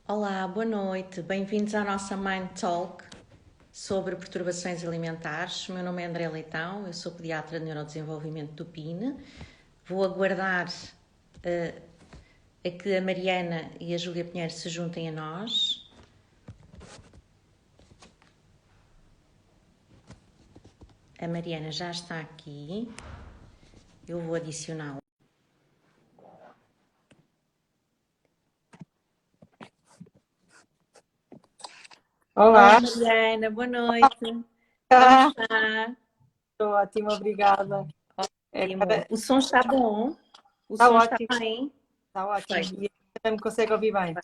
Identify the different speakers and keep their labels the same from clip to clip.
Speaker 1: Olá, boa noite. Bem-vindos à nossa Mind Talk sobre perturbações alimentares. O meu nome é André Leitão, eu sou pediatra de neurodesenvolvimento do PIN. Vou aguardar a que a Mariana e a Júlia Pinheiro se juntem a nós. A Mariana já está aqui. Eu vou adicioná-la. Olá,
Speaker 2: Olá,
Speaker 1: Mariana, boa noite. Como está?
Speaker 2: estou ótima, obrigada.
Speaker 1: Ótimo. O som está bom? O
Speaker 2: Está
Speaker 1: som está
Speaker 2: ótimo,
Speaker 1: bem?
Speaker 2: está ótimo.
Speaker 1: Perfeito.
Speaker 2: E também me consegue ouvir bem.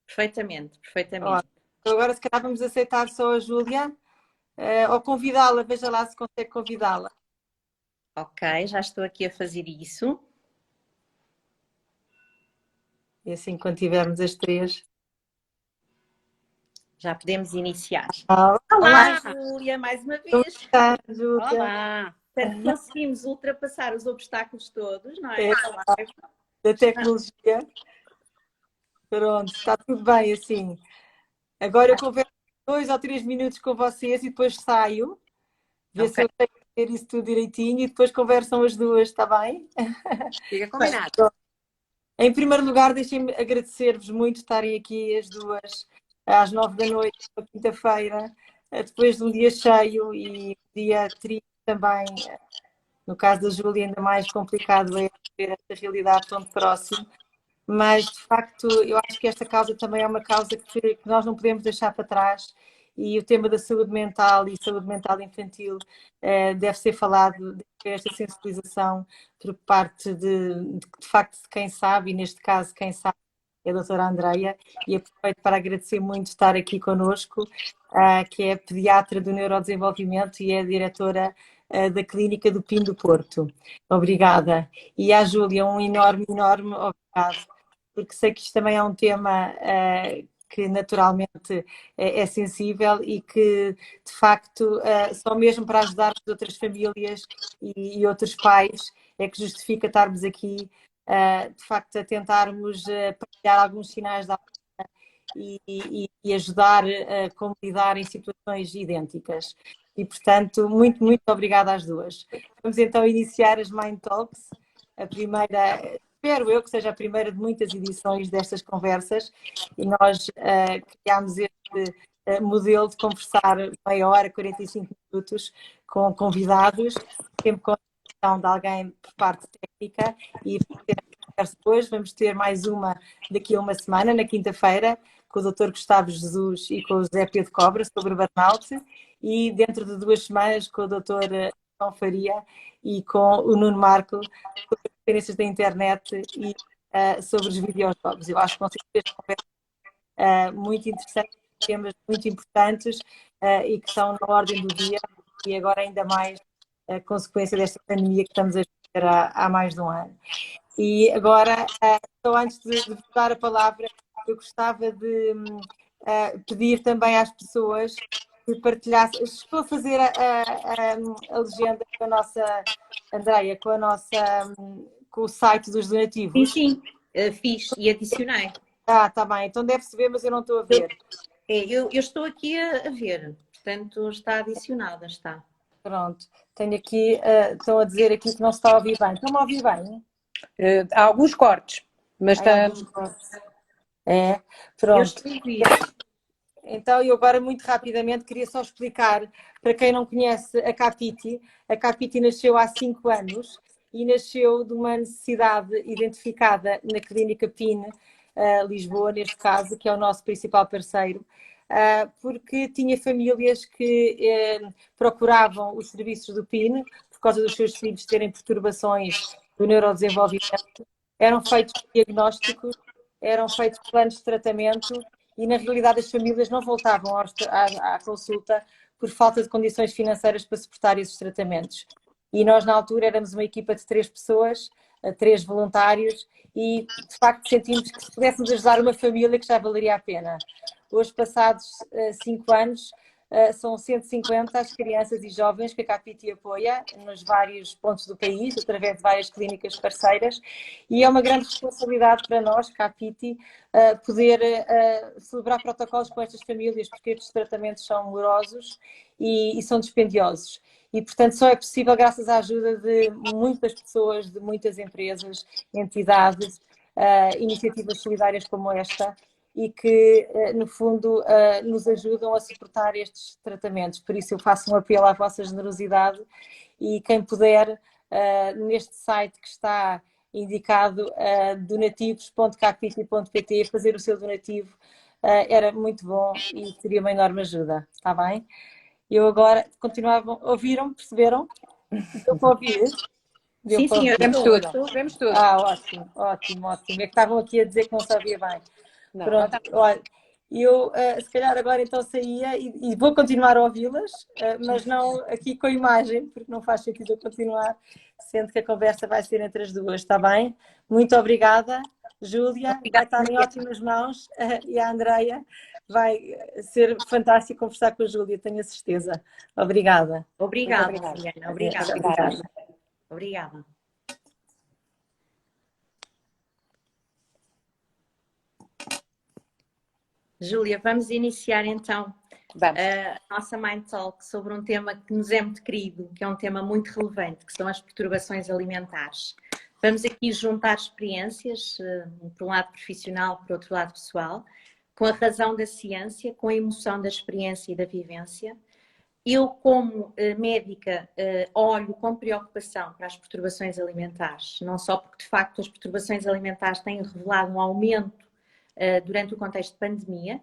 Speaker 1: Perfeitamente,
Speaker 2: Ó,
Speaker 1: perfeitamente.
Speaker 2: então agora, se calhar, vamos aceitar só a Júlia ou convidá-la. Veja lá se consegue convidá-la.
Speaker 1: Ok, já estou aqui a fazer isso.
Speaker 2: E assim, quando tivermos as três.
Speaker 1: Já podemos iniciar. Olá,
Speaker 2: Olá,
Speaker 1: Júlia, mais uma
Speaker 2: como
Speaker 1: vez.
Speaker 2: está, Júlia?
Speaker 1: Olá. Portanto, conseguimos ultrapassar os obstáculos todos, não
Speaker 2: É,
Speaker 1: é? Da live.
Speaker 2: da tecnologia. Pronto, está tudo bem assim. Agora eu converso 2 ou 3 minutos com vocês e depois saio, ver
Speaker 1: Ok,
Speaker 2: se eu tenho que ter isso tudo direitinho e depois conversam as duas, está bem?
Speaker 1: fica combinado.
Speaker 2: Em primeiro lugar, deixem-me agradecer-vos muito estarem aqui as duas às 9 da noite, na quinta-feira, depois de um dia cheio e um dia triste também. No caso da Júlia, ainda mais complicado é ver esta realidade tão próxima. Mas, de facto, eu acho que esta causa também é uma causa que nós não podemos deixar para trás. E o tema da saúde mental e saúde mental infantil deve ser falado, deve ter esta sensibilização por parte de facto, de quem sabe, e neste caso, quem sabe é a doutora Andreia, e aproveito para agradecer muito estar aqui connosco, que é pediatra do neurodesenvolvimento e é a diretora da Clínica do Pin do Porto. Obrigada. E à Júlia, um enorme, enorme obrigado, porque sei que isto também é um tema que naturalmente é sensível e que, de facto, só mesmo para ajudar as outras famílias e outros pais é que justifica estarmos aqui, de facto, a tentarmos partilhar alguns sinais de alerta e ajudar a como lidar em situações idênticas. E, portanto, muito, muito obrigada às duas. Vamos então iniciar as Mind Talks, a primeira. Espero eu que seja a primeira de muitas edições destas conversas e nós criámos este modelo de conversar meia hora, 45 minutos com convidados, sempre com a participação de alguém por parte técnica e hoje vamos ter mais uma daqui a uma semana, na quinta-feira, com o Dr. Gustavo Jesus e com o José Pedro Cobra sobre burnout e dentro de 2 semanas com o Dr. João Faria e com o Nuno Marco sobre experiências da internet e sobre os videojogos. Eu acho que vão ser três conversas muito interessantes, temas muito importantes e que estão na ordem do dia e agora ainda mais a consequência desta pandemia que estamos a viver há mais de um ano. E agora, só antes de dar a palavra, eu gostava de pedir também às pessoas que partilhassem. Estou a fazer a legenda com a nossa Andreia, com o site dos
Speaker 1: Sim,
Speaker 2: donativos.
Speaker 1: sim, fiz e adicionei.
Speaker 2: Ah, está bem, então deve-se ver, mas eu não estou a ver.
Speaker 1: Eu estou aqui a ver, portanto está adicionada, está.
Speaker 2: Pronto, tenho aqui, estão a dizer aqui que não se está a ouvir bem. Estão-me a ouvir bem?
Speaker 3: Há alguns cortes, mas
Speaker 2: Há
Speaker 3: está.
Speaker 2: alguns cortes. É,
Speaker 1: Eu
Speaker 2: pronto.
Speaker 1: estou a ouvir.
Speaker 2: Então, eu agora, muito rapidamente, queria só explicar, para quem não conhece a Capiti nasceu há 5 anos e nasceu de uma necessidade identificada na Clínica PIN, Lisboa, neste caso, que é o nosso principal parceiro, porque tinha famílias que procuravam os serviços do PIN por causa dos seus filhos terem perturbações do neurodesenvolvimento, eram feitos diagnósticos, eram feitos planos de tratamento e, na realidade, as famílias não voltavam à consulta por falta de condições financeiras para suportar esses tratamentos. E nós, na altura, éramos uma equipa de 3 pessoas, 3 voluntários, e, de facto, sentimos que se pudéssemos ajudar uma família, que já valeria a pena. Hoje, passados 5 anos, são 150 as crianças e jovens que a Capiti apoia nos vários pontos do país, através de várias clínicas parceiras, e é uma grande responsabilidade para nós, Capiti, poder celebrar protocolos com estas famílias, porque estes tratamentos são morosos e são dispendiosos. E, portanto, só é possível graças à ajuda de muitas pessoas, de muitas empresas, entidades, iniciativas solidárias como esta, e que, no fundo, nos ajudam a suportar estes tratamentos. Por isso eu faço um apelo à vossa generosidade e quem puder, neste site que está indicado, donativos.capiti.pt, fazer o seu donativo, era muito bom e seria uma enorme ajuda, está bem? Eu agora continuava, ouviram, perceberam? Deu para ouvir? Deu
Speaker 1: Sim,
Speaker 2: para
Speaker 1: sim, eu
Speaker 2: ouvir.
Speaker 3: Vemos
Speaker 1: estou,
Speaker 3: tudo,
Speaker 1: estou.
Speaker 3: vemos tudo.
Speaker 2: Ótimo, ótimo, ótimo. É que estavam aqui a dizer que não sabia bem.
Speaker 3: Não, agora
Speaker 2: Pronto, olha, eu se calhar agora então saía e vou continuar a ouvi-las, mas não aqui com a imagem, porque não faz sentido eu continuar, sendo que a conversa vai ser entre as duas, está bem? Muito obrigada, Júlia, vai
Speaker 3: obrigada,
Speaker 2: estar em
Speaker 3: Maria.
Speaker 2: ótimas mãos, e a Andreia vai ser fantástico conversar com a Júlia, tenho a certeza. Obrigada.
Speaker 3: Muito
Speaker 1: Obrigada,
Speaker 3: obrigada.
Speaker 1: Juliana,
Speaker 3: Muito
Speaker 1: obrigada.
Speaker 3: obrigada.
Speaker 1: Obrigada. Júlia, vamos iniciar então
Speaker 3: Vamos.
Speaker 1: a nossa Mind Talk sobre um tema que nos é muito querido, que é um tema muito relevante, que são as perturbações alimentares. Vamos aqui juntar experiências, por um lado profissional, por outro lado pessoal, com a razão da ciência, com a emoção da experiência e da vivência. Eu, como médica, olho com preocupação para as perturbações alimentares, não só porque, de facto, as perturbações alimentares têm revelado um aumento durante o contexto de pandemia,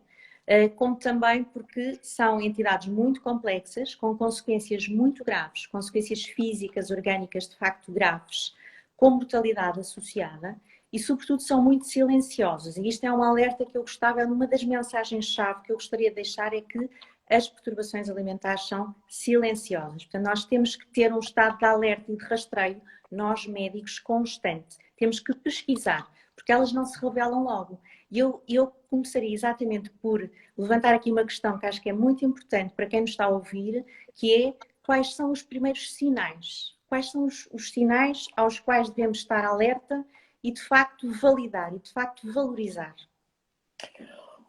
Speaker 1: como também porque são entidades muito complexas, com consequências muito graves, consequências físicas, orgânicas de facto graves, com mortalidade associada e, sobretudo, são muito silenciosas. E isto é um alerta que eu gostava, uma das mensagens-chave que eu gostaria de deixar é que as perturbações alimentares são silenciosas. Portanto, nós temos que ter um estado de alerta e de rastreio, nós médicos, constante. Temos que pesquisar, porque elas não se revelam logo. E eu começaria exatamente por levantar aqui uma questão que acho que é muito importante para quem nos está a ouvir, que é quais são os primeiros sinais? Quais são os sinais aos quais devemos estar alerta e, de facto, validar e, de facto, valorizar?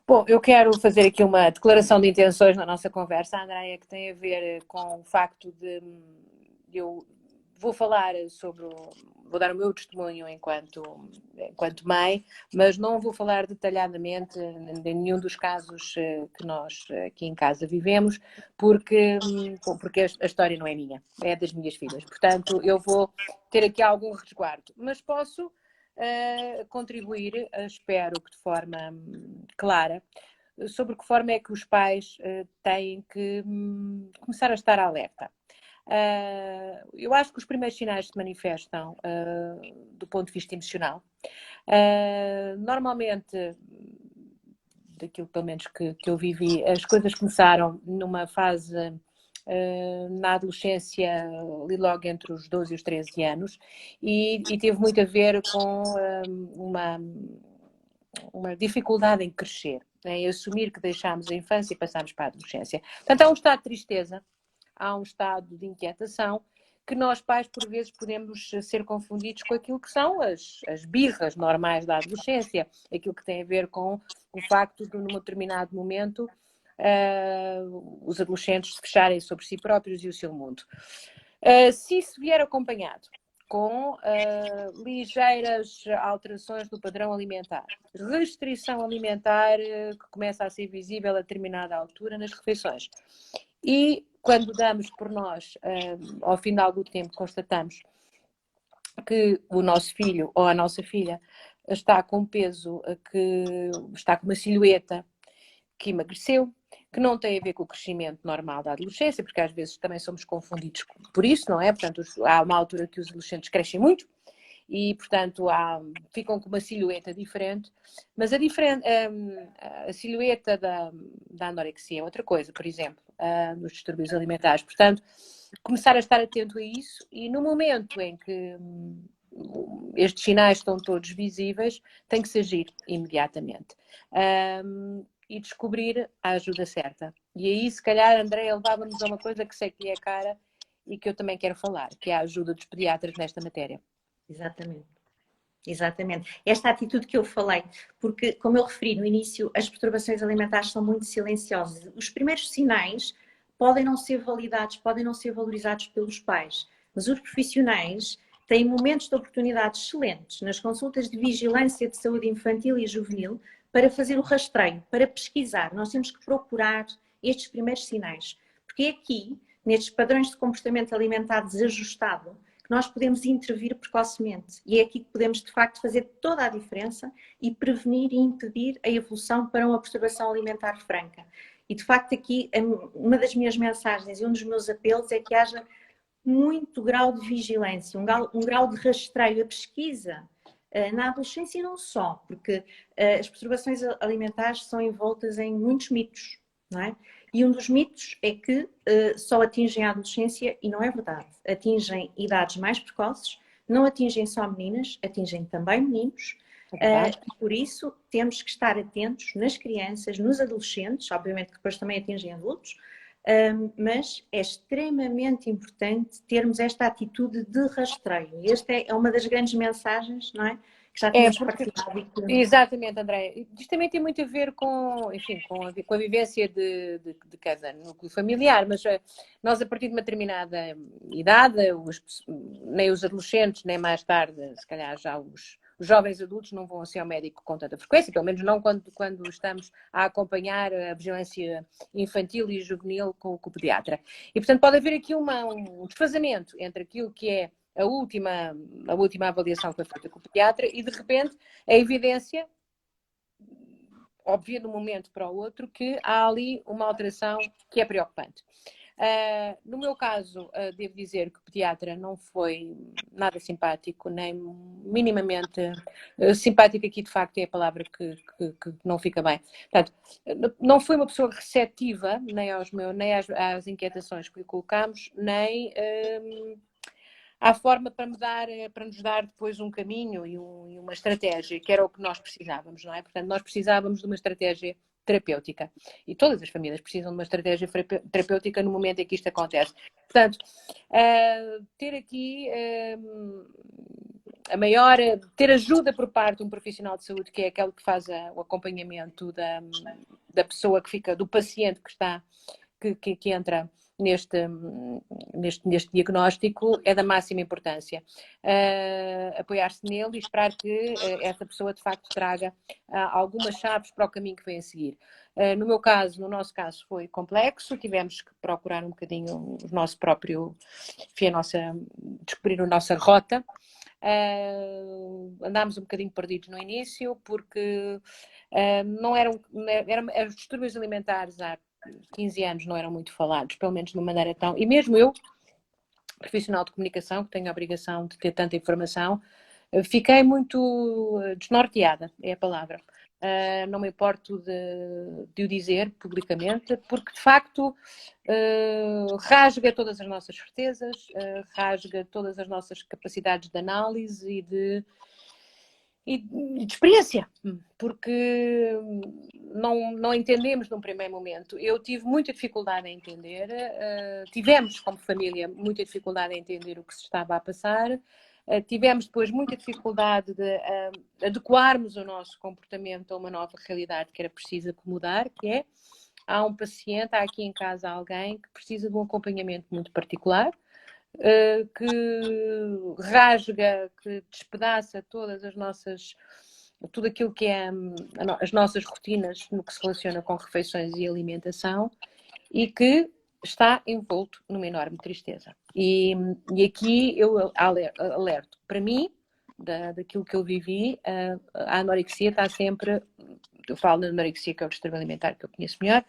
Speaker 3: Bom, eu quero fazer aqui uma declaração de intenções na nossa conversa, Andréia, que tem a ver com o facto de eu vou falar sobre, vou dar o meu testemunho enquanto mãe, mas não vou falar detalhadamente em nenhum dos casos que nós aqui em casa vivemos, porque a história não é minha, é das minhas filhas. Portanto, eu vou ter aqui algum resguardo, mas posso contribuir, espero que de forma clara, sobre que forma é que os pais têm que começar a estar alerta. Eu acho que os primeiros sinais se manifestam do ponto de vista emocional. Normalmente, daquilo pelo menos que eu vivi, as coisas começaram numa fase na adolescência, ali logo entre os 12 e os 13 anos, e teve muito a ver com uma dificuldade em crescer, em assumir que deixámos a infância e passámos para a adolescência. Portanto, há um estado de tristeza, há um estado de inquietação, que nós pais, por vezes, podemos ser confundidos com aquilo que são as birras normais da adolescência, aquilo que tem a ver com o facto de, num determinado momento, os adolescentes se fecharem sobre si próprios e o seu mundo. Se isso vier acompanhado com ligeiras alterações do padrão alimentar, restrição alimentar que começa a ser visível a determinada altura nas refeições, e quando damos por nós, ao final do tempo, constatamos que o nosso filho ou a nossa filha está com peso, que está com uma silhueta que emagreceu, que não tem a ver com o crescimento normal da adolescência, porque às vezes também somos confundidos por isso, não é? Portanto, há uma altura que os adolescentes crescem muito e, portanto, ficam com uma silhueta diferente, mas a silhueta da anorexia é outra coisa, por exemplo, nos distúrbios alimentares. Portanto, começar a estar atento a isso e no momento em que estes sinais estão todos visíveis, tem que se agir imediatamente. E descobrir a ajuda certa. E aí, se calhar, Andréia levava-nos a uma coisa que sei que é cara e que eu também quero falar, que é a ajuda dos pediatras nesta matéria.
Speaker 1: Exatamente. Exatamente. Esta atitude que eu falei, porque, como eu referi no início, as perturbações alimentares são muito silenciosas. Os primeiros sinais podem não ser validados, podem não ser valorizados pelos pais, mas os profissionais têm momentos de oportunidade excelentes nas consultas de vigilância de saúde infantil e juvenil para fazer o rastreio, para pesquisar. Nós temos que procurar estes primeiros sinais, porque é aqui, nestes padrões de comportamento alimentar desajustado, nós podemos intervir precocemente. E é aqui que podemos, de facto, fazer toda a diferença e prevenir e impedir a evolução para uma perturbação alimentar franca. E, de facto, aqui, uma das minhas mensagens e um dos meus apelos é que haja muito grau de vigilância, um grau de rastreio, a pesquisa na adolescência e não só, porque as perturbações alimentares são envoltas em muitos mitos, não é? E um dos mitos é que só atingem a adolescência e não é verdade. Atingem idades mais precoces, não atingem só meninas, atingem também meninos. E por isso temos que estar atentos nas crianças, nos adolescentes, obviamente que depois também atingem adultos, mas é extremamente importante termos esta atitude de rastreio. E esta é uma das grandes mensagens, não é? Que já tínhamos partilhado.
Speaker 3: Exatamente, André. Isto também tem muito a ver com, enfim, com a vivência de cada núcleo familiar, mas nós, a partir de uma determinada idade, nem os adolescentes, nem mais tarde, se calhar já os jovens adultos não vão assim ao médico com tanta frequência, pelo menos não quando estamos a acompanhar a vigilância infantil e juvenil com o pediatra. E, portanto, pode haver aqui um desfazamento entre aquilo que é a última avaliação que foi feita com o pediatra e, de repente, a evidência óbvia de um momento para o outro que há ali uma alteração que é preocupante. No meu caso, devo dizer que o pediatra não foi nada simpático, nem minimamente simpático. Aqui, de facto, é a palavra que não fica bem. Portanto, não foi uma pessoa receptiva nem às inquietações que lhe colocámos, nem à forma para nos dar depois um caminho e uma estratégia, que era o que nós precisávamos, não é? Portanto, nós precisávamos de uma estratégia terapêutica. E todas as famílias precisam de uma estratégia terapêutica no momento em que isto acontece. Portanto, ter aqui ter ajuda por parte de um profissional de saúde, que é aquele que faz o acompanhamento da pessoa que fica, do paciente que entra neste diagnóstico, é da máxima importância. Apoiar-se nele e esperar que essa pessoa de facto traga algumas chaves para o caminho que vem a seguir. No nosso caso foi complexo, tivemos que procurar um bocadinho descobrir a nossa rota. Andámos um bocadinho perdidos no início porque os distúrbios alimentares há 15 anos não eram muito falados, pelo menos de uma maneira tão... E mesmo eu, profissional de comunicação, que tenho a obrigação de ter tanta informação, fiquei muito desnorteada, é a palavra. Não me importo de o dizer publicamente, porque de facto rasga todas as nossas certezas, rasga todas as nossas capacidades de análise e de experiência, porque não entendemos num primeiro momento. Eu tive muita dificuldade em entender, tivemos como família muita dificuldade em entender o que se estava a passar, tivemos depois muita dificuldade de adequarmos o nosso comportamento a uma nova realidade que era preciso mudar, que é, há aqui em casa alguém que precisa de um acompanhamento muito particular, que rasga, que despedaça tudo aquilo que é as nossas rotinas no que se relaciona com refeições e alimentação e que está envolto numa enorme tristeza. E aqui eu alerto, para mim, daquilo que eu vivi, a anorexia está sempre... Eu falo da anorexia, que é o distúrbio alimentar que eu conheço melhor.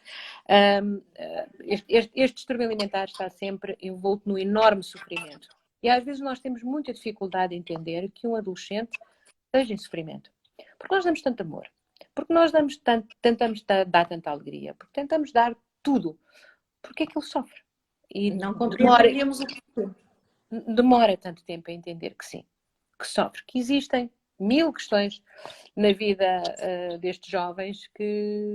Speaker 3: Este distúrbio alimentar está sempre envolto no enorme sofrimento. E às vezes nós temos muita dificuldade em entender que um adolescente esteja em sofrimento. Porque nós damos tanto amor. Porque nós tentamos dar tanta alegria. Porque tentamos dar tudo. Porque é que ele sofre? E
Speaker 1: não compreendemos o que
Speaker 3: demora tanto tempo a entender que sim, que sofre, que existem 1000 questões na vida destes jovens que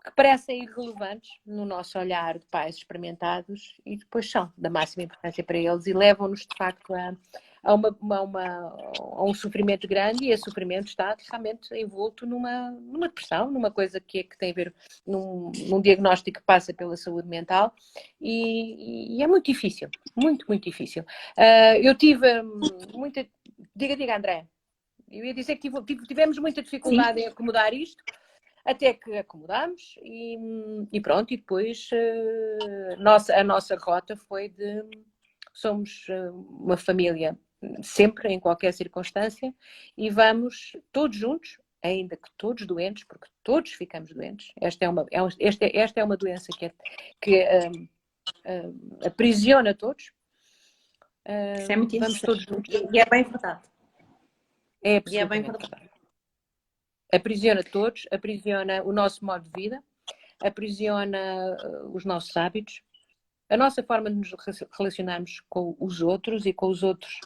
Speaker 3: que parecem irrelevantes no nosso olhar de pais experimentados e depois são da máxima importância para eles e levam-nos, de facto, a um sofrimento grande, e esse sofrimento está totalmente envolto numa depressão, numa coisa que tem a ver num diagnóstico que passa pela saúde mental, e é muito difícil, muito, muito difícil. Eu tive muita... Diga, André. Eu ia dizer que tivemos muita dificuldade em acomodar isto, até que acomodamos e pronto, e depois a nossa rota foi de... Somos uma família sempre, em qualquer circunstância, e vamos todos juntos, ainda que todos doentes, porque todos ficamos doentes. Esta é uma doença que aprisiona todos.
Speaker 1: Isso é muito
Speaker 3: Vamos todos juntos.
Speaker 1: E é bem verdade.
Speaker 3: É absolutamente verdade. Aprisiona todos, aprisiona o nosso modo de vida, aprisiona os nossos hábitos, a nossa forma de nos relacionarmos com os outros e com os outros,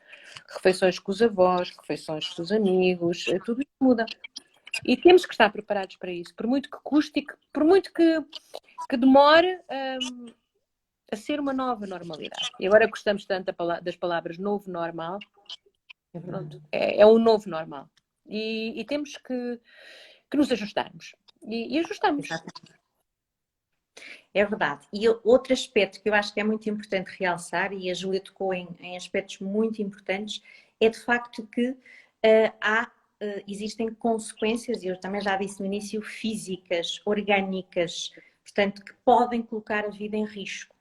Speaker 3: refeições com os avós, refeições com os amigos, tudo isso muda. E temos que estar preparados para isso, por muito que custe e por muito que demore a ser uma nova normalidade. E agora gostamos tanto das palavras novo normal, é um novo normal. E temos que nos ajustarmos. E ajustamos.
Speaker 1: Exatamente. É verdade. E outro aspecto que eu acho que é muito importante realçar, e a Júlia tocou em aspectos muito importantes, é de facto que existem consequências, e eu também já disse no início, físicas, orgânicas, portanto, que podem colocar a vida em risco.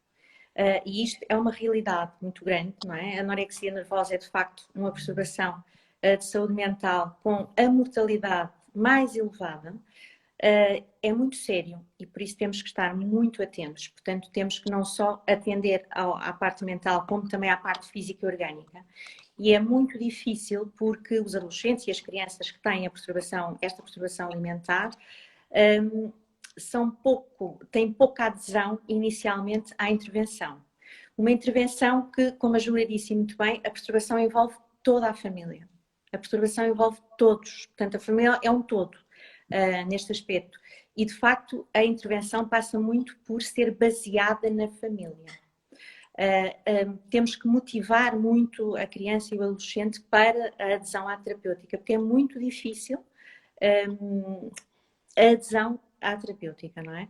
Speaker 1: E isto é uma realidade muito grande, não é? A anorexia nervosa é de facto uma perturbação de saúde mental com a mortalidade mais elevada. É muito sério e por isso temos que estar muito atentos. Portanto, temos que não só atender à parte mental, como também à parte física e orgânica. E é muito difícil porque os adolescentes e as crianças que têm esta perturbação alimentar têm pouca adesão inicialmente à intervenção. Uma intervenção que, como a Júlia disse muito bem, a perturbação envolve toda a família. A perturbação envolve todos. Portanto, a família é um todo. Neste aspecto. E, de facto, a intervenção passa muito por ser baseada na família. Temos que motivar muito a criança e o adolescente para a adesão à terapêutica, porque é muito difícil a adesão à terapêutica, não é?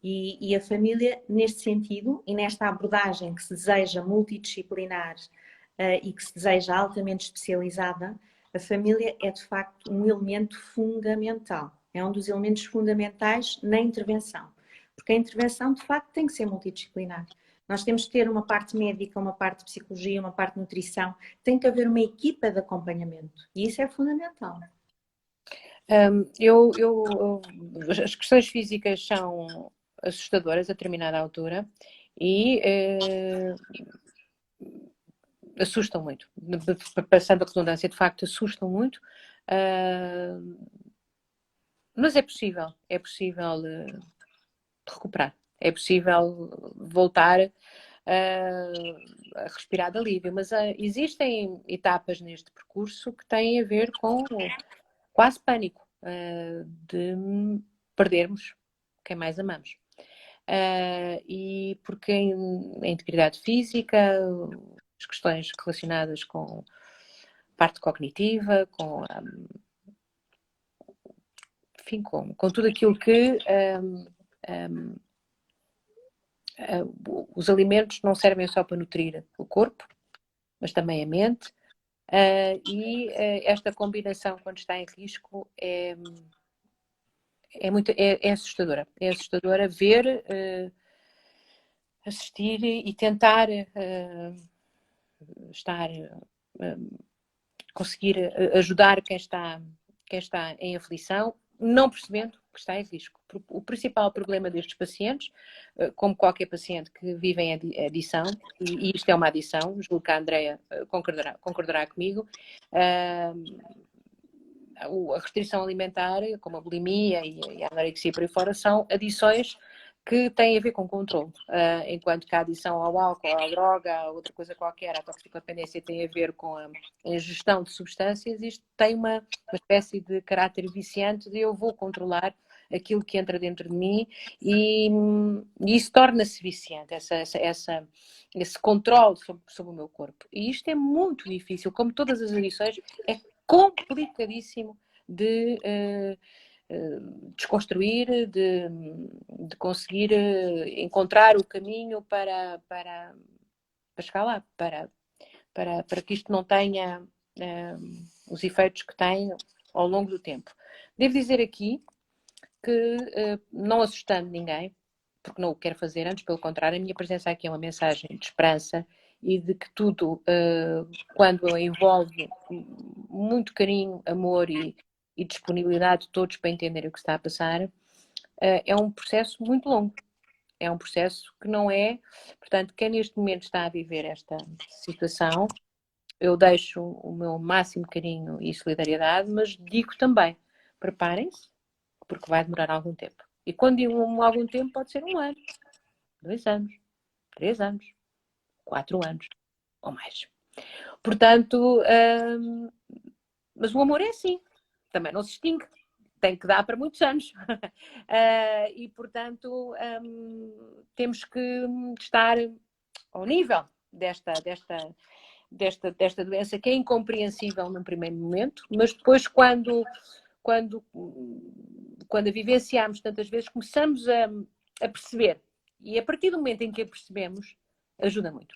Speaker 1: E a família, neste sentido, e nesta abordagem que se deseja multidisciplinar e que se deseja altamente especializada, a família é, de facto, um elemento fundamental. É um dos elementos fundamentais na intervenção. Porque a intervenção, de facto, tem que ser multidisciplinar. Nós temos que ter uma parte médica, uma parte de psicologia, uma parte de nutrição. Tem que haver uma equipa de acompanhamento. E isso é fundamental.
Speaker 3: As questões físicas são assustadoras a determinada altura e assustam muito. Passando a redundância, de facto, assustam muito. Mas é possível recuperar, é possível voltar a respirar de alívio, mas existem etapas neste percurso que têm a ver com quase pânico de perdermos quem mais amamos. E porque a integridade física, as questões relacionadas com a parte cognitiva, enfim, com tudo aquilo que os alimentos não servem só para nutrir o corpo, mas também a mente. E esta combinação, quando está em risco, é assustadora. É assustadora ver, assistir e tentar conseguir ajudar quem está em aflição, não percebendo que está em risco. O principal problema destes pacientes, como qualquer paciente que vive em adição, e isto é uma adição, julgo que a Andrea concordará comigo, a restrição alimentar, como a bulimia e a anorexia por aí fora, são adições que têm a ver com controle, enquanto que a adição ao álcool, à droga, a outra coisa qualquer, a toxicodependência tem a ver com a ingestão de substâncias. Isto tem uma espécie de caráter viciante de eu vou controlar aquilo que entra dentro de mim e isso torna-se viciante, esse controle sobre o meu corpo. E isto é muito difícil, como todas as adições, é complicadíssimo de desconstruir, de conseguir encontrar o caminho para chegar lá, para que isto não tenha os efeitos que tem ao longo do tempo. Devo dizer aqui que, não assustando ninguém, porque não o quero fazer, antes pelo contrário, a minha presença aqui é uma mensagem de esperança e de que tudo, quando envolve muito carinho, amor e disponibilidade de todos para entenderem o que está a passar, é um processo muito longo. É um processo que não é... Portanto, quem neste momento está a viver esta situação, eu deixo o meu máximo carinho e solidariedade, mas digo também, preparem-se, porque vai demorar algum tempo. E quando digo algum tempo, pode ser 1 ano, 2 anos, 3 anos, 4 anos ou mais. Portanto, mas o amor é assim, também não se extingue, tem que dar para muitos anos. E, portanto, temos que estar ao nível desta doença, que é incompreensível num primeiro momento, mas depois, quando a vivenciamos tantas vezes, começamos a perceber. E a partir do momento em que a percebemos, ajuda muito.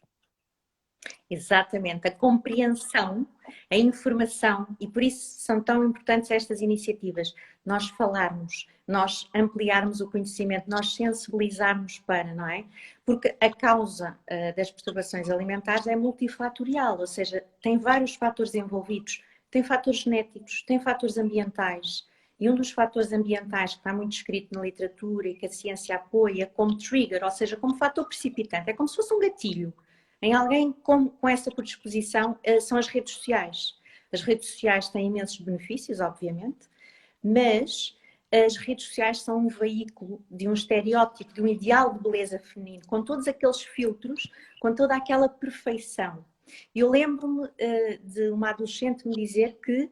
Speaker 1: Exatamente, a compreensão, a informação, e por isso são tão importantes estas iniciativas. Nós falarmos, nós ampliarmos o conhecimento, nós sensibilizarmos para, não é? Porque a causa das perturbações alimentares é multifatorial, ou seja, tem vários fatores envolvidos. Tem fatores genéticos, tem fatores ambientais. E um dos fatores ambientais que está muito escrito na literatura e que a ciência apoia como trigger, ou seja, como fator precipitante, é como se fosse um gatilho. Em alguém com essa predisposição são as redes sociais. As redes sociais têm imensos benefícios, obviamente, mas as redes sociais são um veículo de um estereótipo, de um ideal de beleza feminino, com todos aqueles filtros, com toda aquela perfeição. Eu lembro-me de uma adolescente me dizer que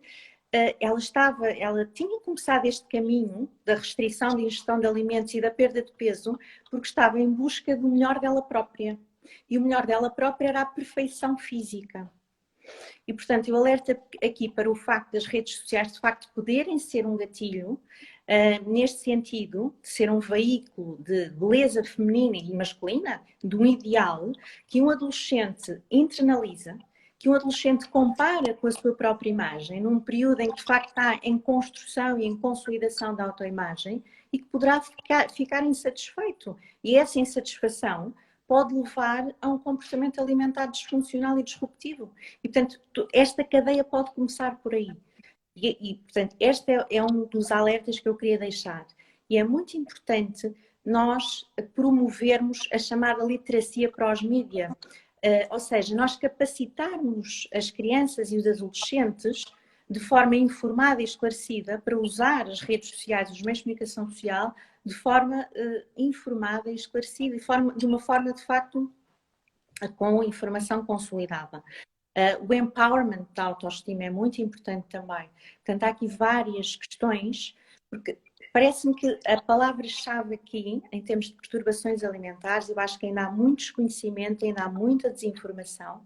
Speaker 1: ela tinha começado este caminho da restrição de ingestão de alimentos e da perda de peso porque estava em busca do melhor dela própria. E o melhor dela própria era a perfeição física. E, portanto, eu alerto aqui para o facto das redes sociais, de facto, poderem ser um gatilho, neste sentido, de ser um veículo de beleza feminina e masculina, de um ideal, que um adolescente internaliza, que um adolescente compara com a sua própria imagem, num período em que, de facto, está em construção e em consolidação da autoimagem, e que poderá ficar insatisfeito. E essa insatisfação pode levar a um comportamento alimentar disfuncional e disruptivo. E, portanto, esta cadeia pode começar por aí. Portanto, este é um dos alertas que eu queria deixar. E é muito importante nós promovermos a chamada literacia pós-mídia. Ou seja, nós capacitarmos as crianças e os adolescentes de forma informada e esclarecida para usar as redes sociais, os meios de comunicação social, de forma informada e esclarecida, de uma forma, de facto, com informação consolidada. O empowerment da autoestima é muito importante também. Portanto, há aqui várias questões, porque parece-me que a palavra-chave aqui, em termos de perturbações alimentares, eu acho que ainda há muito desconhecimento, ainda há muita desinformação.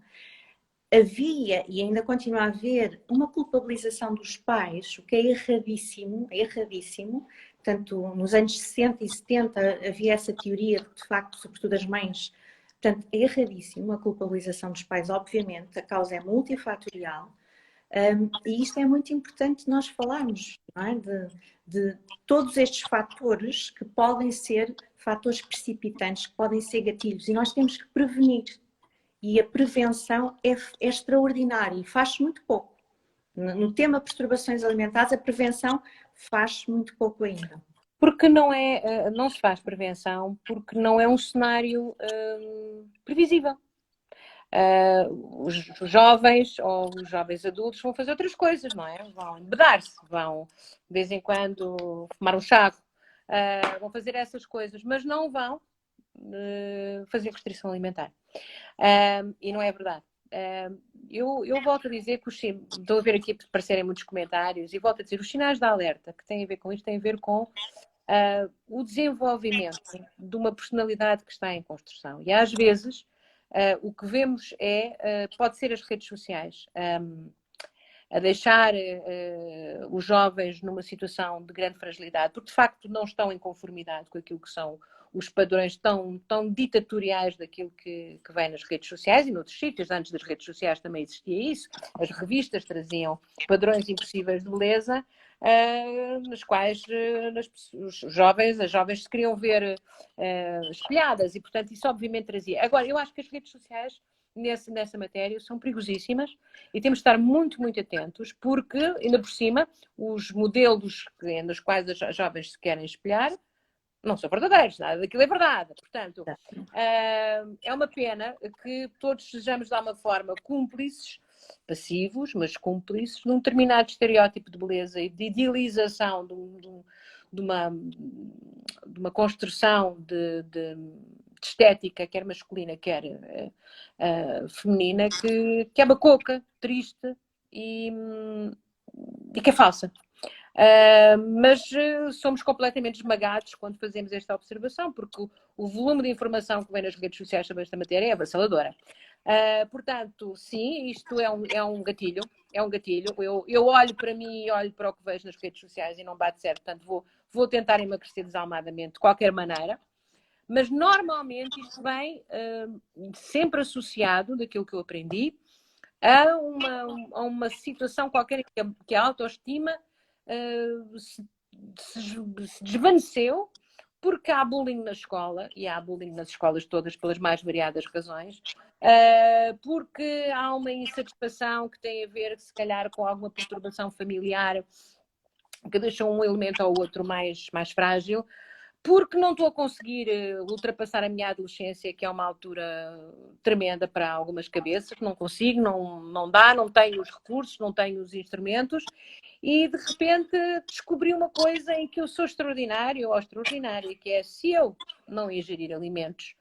Speaker 1: Havia e ainda continua a haver uma culpabilização dos pais, o que é erradíssimo, é erradíssimo. Portanto, nos anos 60 e 70 havia essa teoria, de facto, sobretudo as mães. Portanto, é erradíssimo a culpabilização dos pais, obviamente, a causa é multifatorial. E isto é muito importante nós falarmos, não é? de todos estes fatores que podem ser fatores precipitantes, que podem ser gatilhos, e nós temos que prevenir. E a prevenção é extraordinária e faz-se muito pouco. No tema perturbações alimentares, a prevenção faz-se muito pouco ainda.
Speaker 3: Porque não se faz prevenção, porque não é um cenário previsível. Os jovens ou os jovens adultos vão fazer outras coisas, não é? Vão embedar-se, vão de vez em quando fumar um chaco, vão fazer essas coisas, mas não vão fazer restrição alimentar. E não é verdade. Eu volto a dizer que estou a ver aqui aparecerem muitos comentários e volto a dizer, os sinais de alerta que têm a ver com isto têm a ver com o desenvolvimento de uma personalidade que está em construção. E às vezes o que vemos pode ser as redes sociais a deixar os jovens numa situação de grande fragilidade, porque de facto não estão em conformidade com aquilo que são os padrões tão ditatoriais daquilo que vem nas redes sociais e noutros sítios. Antes das redes sociais também existia isso. As revistas traziam padrões impossíveis de beleza, nos quais as jovens se queriam ver espelhadas, e portanto isso obviamente trazia. Agora, eu acho que as redes sociais nessa matéria são perigosíssimas e temos de estar muito, muito atentos, porque ainda por cima os modelos nos quais as jovens se querem espelhar não são verdadeiros, nada daquilo é verdade. Portanto, é uma pena que todos sejamos de alguma forma cúmplices, passivos, mas cúmplices, de um determinado estereótipo de beleza e de idealização de uma construção de estética, quer masculina, quer feminina, que é bacoca, triste e que é falsa. Mas somos completamente esmagados quando fazemos esta observação, porque o volume de informação que vem nas redes sociais sobre esta matéria é avassaladora. Portanto, sim, isto é um gatilho. É um gatilho. Eu olho para mim e olho para o que vejo nas redes sociais e não bate certo. Portanto, vou tentar emagrecer desalmadamente de qualquer maneira. Mas, normalmente, isto vem sempre associado, daquilo que eu aprendi, a uma situação qualquer que a autoestima se desvaneceu, porque há bullying na escola, e há bullying nas escolas todas pelas mais variadas razões, porque há uma insatisfação que tem a ver, se calhar, com alguma perturbação familiar que deixa um elemento ou outro mais frágil, porque não estou a conseguir ultrapassar a minha adolescência, que é uma altura tremenda para algumas cabeças, não consigo, não dá, não tenho os recursos, não tenho os instrumentos, e de repente descobri uma coisa em que eu sou extraordinário ou extraordinária, que é, se eu não ingerir alimentos,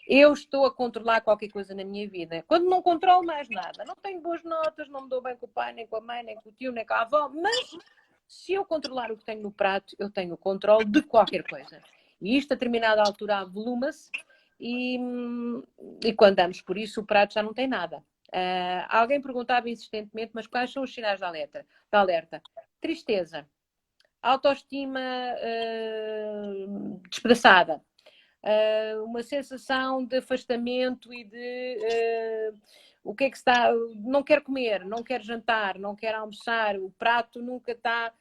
Speaker 3: eu estou a controlar qualquer coisa na minha vida. Quando não controlo mais nada, não tenho boas notas, não me dou bem com o pai, nem com a mãe, nem com o tio, nem com a avó, mas se eu controlar o que tenho no prato, eu tenho o controle de qualquer coisa. E isto, a determinada altura, avoluma-se e quando damos por isso, o prato já não tem nada. Alguém perguntava insistentemente, mas quais são os sinais de alerta? Tristeza, autoestima despedaçada, uma sensação de afastamento e de o que é que está, não quero comer, não quero jantar, não quero almoçar, o prato nunca está,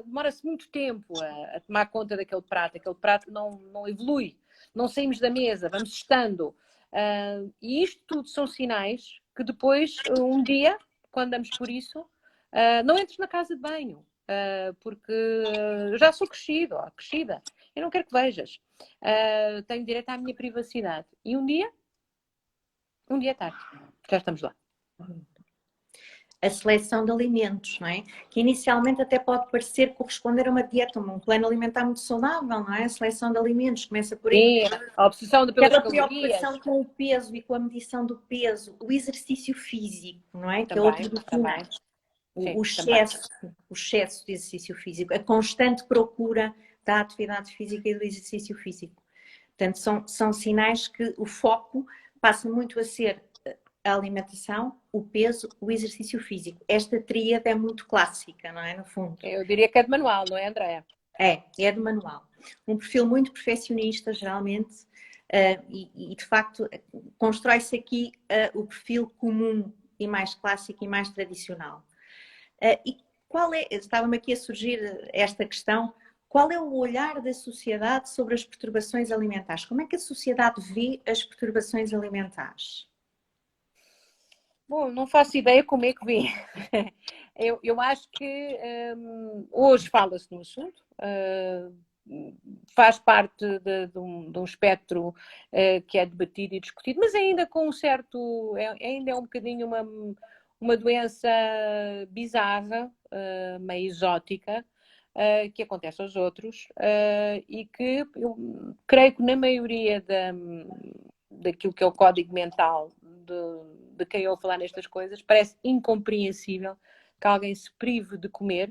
Speaker 3: demora-se muito tempo a tomar conta daquele prato não evolui, não saímos da mesa, vamos estando. E isto tudo são sinais que depois, um dia, quando damos por isso, não entres na casa de banho, porque já sou crescida, eu não quero que vejas. Tenho direito à minha privacidade. E um dia é tarde, já estamos lá.
Speaker 1: A seleção de alimentos, não é? Que inicialmente até pode parecer corresponder a uma dieta, um plano alimentar muito saudável, não é? A seleção de alimentos começa por aí.
Speaker 3: Sim, a obsessão pelas calorias.
Speaker 1: Preocupação com o peso e com a medição do peso, o exercício físico, não é?
Speaker 3: Também,
Speaker 1: que é outro dos sinais. O excesso de exercício físico, a constante procura da atividade física e do exercício físico. Portanto, são sinais que o foco passa muito a ser a alimentação, o peso, o exercício físico. Esta tríade é muito clássica, não é? No fundo.
Speaker 3: Eu diria que é de manual, não é, Andréa?
Speaker 1: É de manual. Um perfil muito perfeccionista, geralmente, e de facto constrói-se aqui o perfil comum e mais clássico e mais tradicional. E qual é, estava-me aqui a surgir esta questão, qual é o olhar da sociedade sobre as perturbações alimentares? Como é que a sociedade vê as perturbações alimentares?
Speaker 3: Bom, não faço ideia como é que vê. Eu acho que hoje fala-se no assunto, faz parte de um espectro que é debatido e discutido, mas ainda com um certo, ainda é um bocadinho uma doença bizarra, meio exótica, que acontece aos outros e que eu creio que na maioria daquilo que é o código mental de quem ouve falar nestas coisas, parece incompreensível que alguém se prive de comer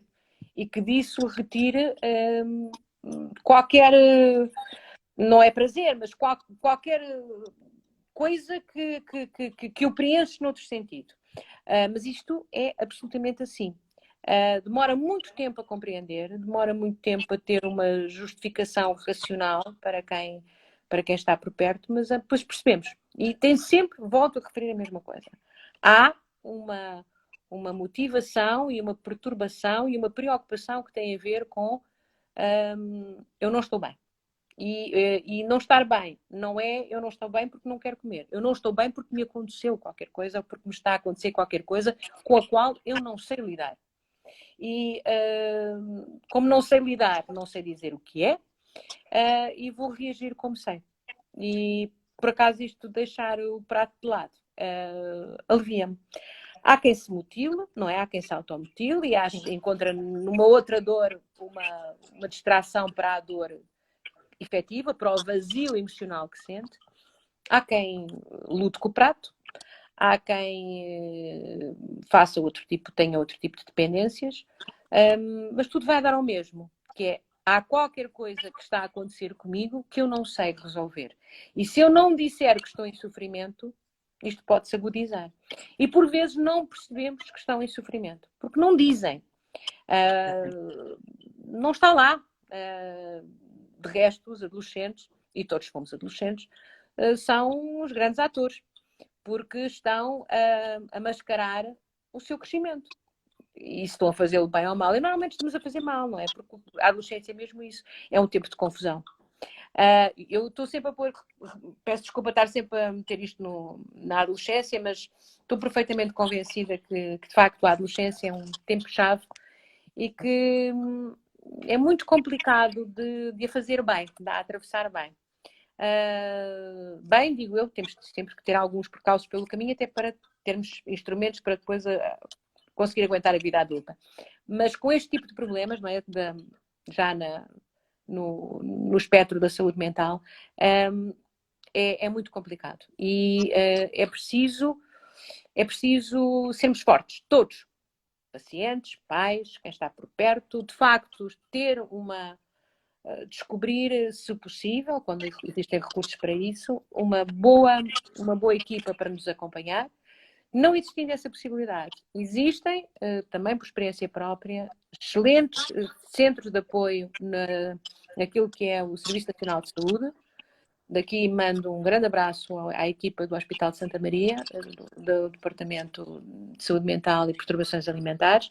Speaker 3: e que disso retire qualquer, não é prazer, mas qualquer coisa que o preenche noutro sentido. Mas isto é absolutamente assim. Demora muito tempo a compreender, demora muito tempo a ter uma justificação racional para quem está por perto, mas depois percebemos. E tem sempre, volto a referir a mesma coisa. Há uma motivação e uma perturbação e uma preocupação que tem a ver com eu não estou bem. E não estar bem não é eu não estou bem porque não quero comer. Eu não estou bem porque me aconteceu qualquer coisa ou porque me está a acontecer qualquer coisa com a qual eu não sei lidar. E como não sei lidar, não sei dizer o que é e vou reagir como sei. E por acaso isto deixar o prato de lado alivia-me. Há quem se mutile, não é? Há quem se automutile e encontra numa outra dor uma distração para a dor efetiva, para o vazio emocional que sente. Há quem lute com o prato, há quem tenha outro tipo de dependências, mas tudo vai dar ao mesmo, que é há qualquer coisa que está a acontecer comigo que eu não sei resolver. E se eu não disser que estou em sofrimento, isto pode se agudizar. E por vezes não percebemos que estão em sofrimento, porque não dizem. Não está lá. De resto, os adolescentes, e todos fomos adolescentes, são os grandes atores, porque estão a mascarar o seu crescimento. E se estão a fazê-lo bem ou mal. E normalmente estamos a fazer mal, não é? Porque a adolescência é mesmo isso. É um tempo de confusão. Eu estou sempre a pôr, peço desculpa estar sempre a meter isto na adolescência, mas estou perfeitamente convencida que de facto a adolescência é um tempo-chave e que é muito complicado de a fazer bem, de a atravessar bem. Bem, digo eu, temos que ter alguns percalços pelo caminho, até para termos instrumentos para depois conseguir aguentar a vida adulta. Mas com este tipo de problemas, não é? Já no espectro da saúde mental, é muito complicado. E é preciso sermos fortes, todos. Pacientes, pais, quem está por perto, de facto, descobrir, se possível, quando existem recursos para isso, uma boa equipa para nos acompanhar. Não existindo essa possibilidade, existem, também por experiência própria, excelentes centros de apoio naquilo que é o Serviço Nacional de Saúde. Daqui mando um grande abraço à equipa do Hospital de Santa Maria, do Departamento de Saúde Mental e Perturbações Alimentares,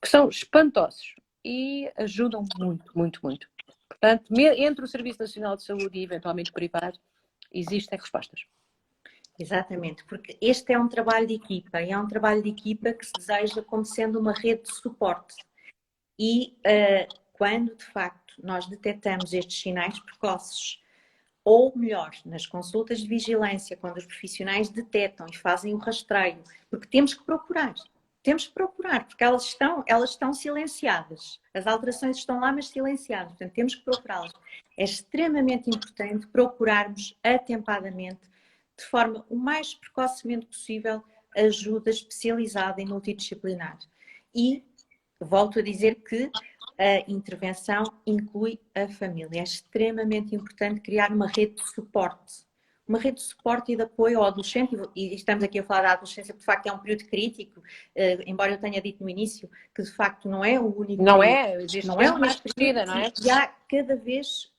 Speaker 3: que são espantosos e ajudam muito, muito, muito. Portanto, entre o Serviço Nacional de Saúde e eventualmente o privado, existem respostas.
Speaker 1: Exatamente, porque este é um trabalho de equipa e é um trabalho de equipa que se deseja como sendo uma rede de suporte. E quando, de facto, nós detectamos estes sinais precoces, ou melhor, nas consultas de vigilância, quando os profissionais detectam e fazem o rastreio, porque temos que procurar, porque elas estão silenciadas. As alterações estão lá, mas silenciadas, portanto temos que procurá-las. É extremamente importante procurarmos atempadamente, de forma o mais precocemente possível, ajuda especializada e multidisciplinar. E volto a dizer que a intervenção inclui a família. É extremamente importante criar uma rede de suporte. Uma rede de suporte e de apoio ao adolescente, e estamos aqui a falar da adolescência, porque de facto é um período crítico, embora eu tenha dito no início que de facto não é o único
Speaker 3: não
Speaker 1: período.
Speaker 3: Não é o mais precisa, não é?
Speaker 1: E há cada vez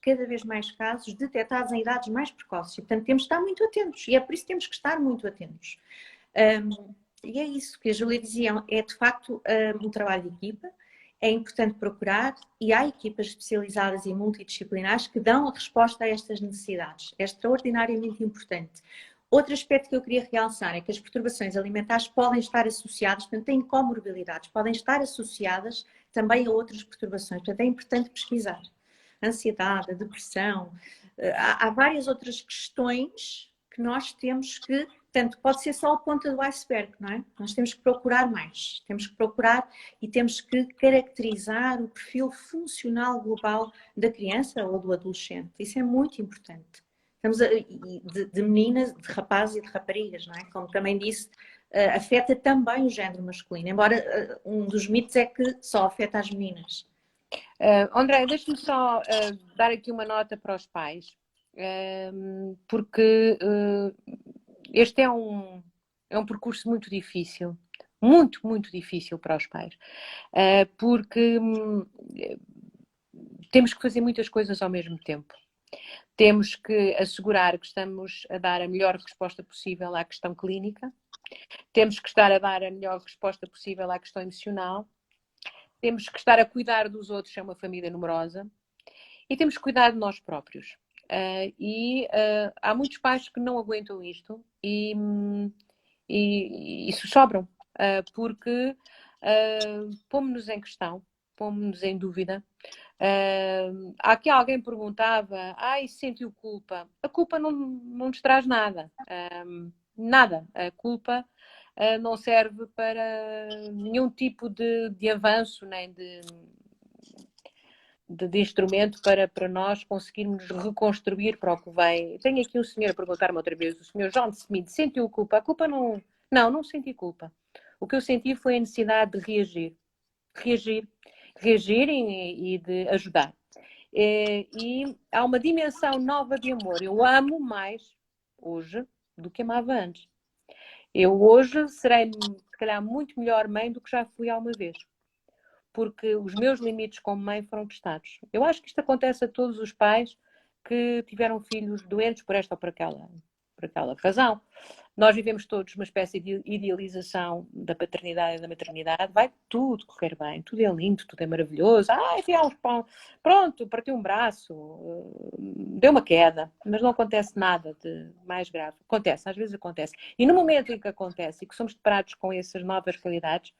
Speaker 1: mais casos detectados em idades mais precoces, e portanto temos de estar muito atentos, e é por isso que temos que estar muito atentos. E é isso que a Júlia dizia, é de facto um trabalho de equipa. É importante procurar e há equipas especializadas e multidisciplinares que dão a resposta a estas necessidades. É extraordinariamente importante. Outro aspecto que eu queria realçar é que as perturbações alimentares podem estar associadas, portanto, têm comorbilidades, podem estar associadas também a outras perturbações. Portanto, é importante pesquisar. Ansiedade, a depressão, há várias outras questões que nós temos que Portanto, pode ser só a ponta do iceberg, não é? Nós temos que procurar mais, temos que procurar e temos que caracterizar o perfil funcional global da criança ou do adolescente. Isso é muito importante. De meninas, de rapazes e de raparigas, não é? Como também disse, afeta também o género masculino, embora um dos mitos é que só afeta as meninas.
Speaker 3: André, deixa-me só dar aqui uma nota para os pais, porque este é um percurso muito difícil, muito, muito difícil para os pais, porque temos que fazer muitas coisas ao mesmo tempo. Temos que assegurar que estamos a dar a melhor resposta possível à questão clínica, temos que estar a dar a melhor resposta possível à questão emocional, temos que estar a cuidar dos outros, é uma família numerosa, e temos que cuidar de nós próprios. Há muitos pais que não aguentam isto e se sobram, porque pomos-nos em questão, pomos-nos em dúvida. Aqui alguém perguntava, sentiu culpa. A culpa não nos traz nada. Nada. A culpa não serve para nenhum tipo de avanço, nem de instrumento para nós conseguirmos reconstruir para o que vem. Tenho aqui um senhor a perguntar-me outra vez, o senhor John Smith, sentiu culpa? A culpa não... Não senti culpa. O que eu senti foi a necessidade de reagir. Reagir e de ajudar. E há uma dimensão nova de amor. Eu amo mais hoje do que amava antes. Eu hoje serei, se calhar, muito melhor mãe do que já fui há uma vez. Porque os meus limites como mãe foram testados. Eu acho que isto acontece a todos os pais que tiveram filhos doentes por esta ou por aquela razão. Nós vivemos todos uma espécie de idealização da paternidade e da maternidade. Vai tudo correr bem, tudo é lindo, tudo é maravilhoso. Pronto, partiu um braço, deu uma queda, mas não acontece nada de mais grave. Acontece, às vezes acontece. E no momento em que acontece e que somos deparados com essas novas realidades,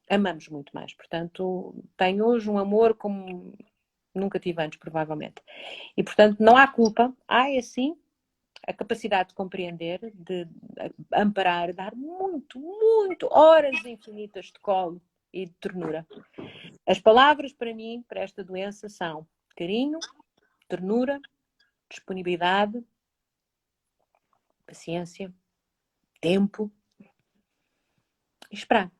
Speaker 3: amamos muito mais. Portanto, tenho hoje um amor como nunca tive antes, provavelmente. E, portanto, não há culpa. Há, assim, a capacidade de compreender, de amparar, dar muito, muito, horas infinitas de colo e de ternura. As palavras, para mim, para esta doença, são carinho, ternura, disponibilidade, paciência, tempo e esperar.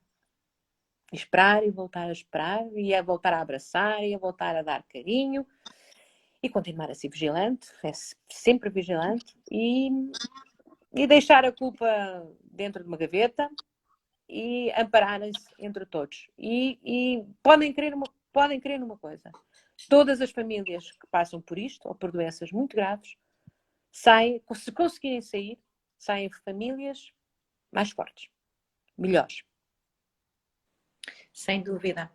Speaker 3: Esperar e voltar a esperar, e a voltar a abraçar, e a voltar a dar carinho, e continuar a ser vigilante, sempre vigilante, e deixar a culpa dentro de uma gaveta e ampararem-se entre todos. E podem crer numa coisa. Todas as famílias que passam por isto, ou por doenças muito graves, saem, se conseguirem sair, saem famílias mais fortes, melhores.
Speaker 1: Sem dúvida.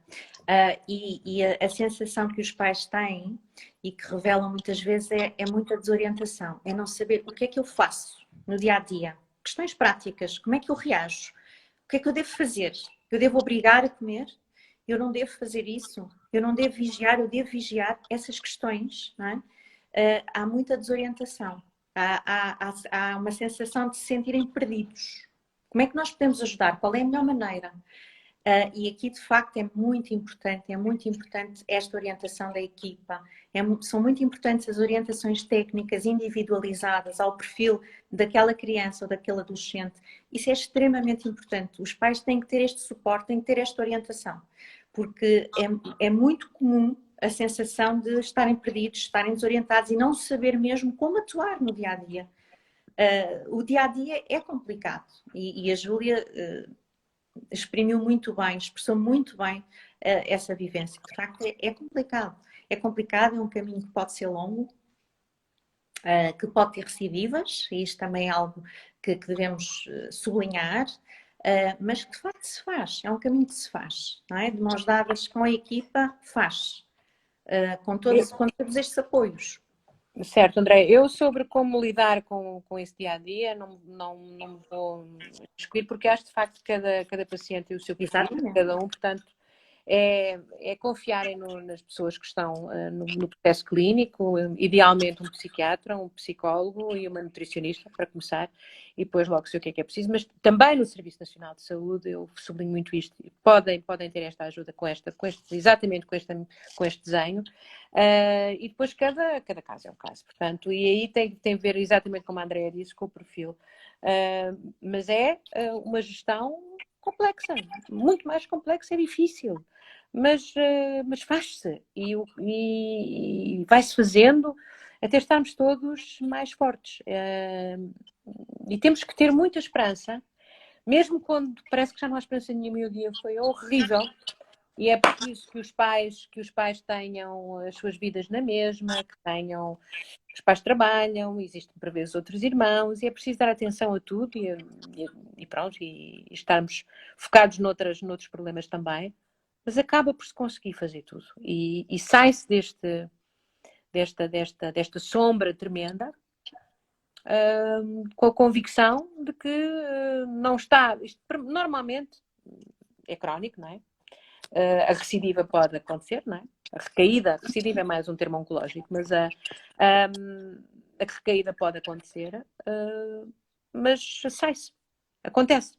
Speaker 1: A sensação que os pais têm e que revelam muitas vezes é muita desorientação, é não saber o que é que eu faço no dia a dia, questões práticas, como é que eu reajo, o que é que eu devo fazer? Eu devo obrigar a comer? Eu não devo fazer isso? Eu não devo vigiar? Eu devo vigiar? Essas questões, não é? Há muita desorientação, há uma sensação de se sentirem perdidos. Como é que nós podemos ajudar? Qual é a melhor maneira? E aqui, de facto, é muito importante esta orientação da equipa. São muito importantes as orientações técnicas individualizadas ao perfil daquela criança ou daquele adolescente. Isso é extremamente importante. Os pais têm que ter este suporte, têm que ter esta orientação, porque é muito comum a sensação de estarem perdidos, estarem desorientados e não saber mesmo como atuar no dia-a-dia. O dia-a-dia é complicado e a Júlia... exprimiu muito bem, expressou muito bem essa vivência. De facto, é complicado. É complicado, é um caminho que pode ser longo, que pode ter recidivas, e isto também é algo que devemos sublinhar, mas que de facto se faz. É um caminho que se faz, não é? De mãos dadas com a equipa, faz. Com todos estes apoios.
Speaker 3: Certo, André. Eu sobre como lidar com esse dia-a-dia não vou discutir, porque acho de facto que cada paciente tem o seu perfil, cada um, portanto, é confiarem nas pessoas que estão no processo clínico, idealmente um psiquiatra, um psicólogo e uma nutricionista, para começar, e depois logo sei o que é preciso, mas também no Serviço Nacional de Saúde, eu sublinho muito isto, podem ter esta ajuda exatamente com este desenho, e depois cada caso é um caso, portanto, e aí tem a ver exatamente como a Andrea disse, com o perfil, mas é uma gestão complexa, muito mais complexa, é difícil, mas faz-se e vai-se fazendo até estarmos todos mais fortes. E temos que ter muita esperança, mesmo quando parece que já não há esperança nenhuma e o dia foi horrível. E é preciso que os pais tenham as suas vidas na mesma, os pais trabalham, existem por vezes outros irmãos, e é preciso dar atenção a tudo e pronto, e estarmos focados noutros problemas também, mas acaba por se conseguir fazer tudo. E sai-se desta sombra tremenda, com a convicção de que não está. Isto normalmente é crónico, não é? A recidiva pode acontecer, não é? A recidiva é mais um termo oncológico, mas a recaída pode acontecer, mas sai-se, acontece.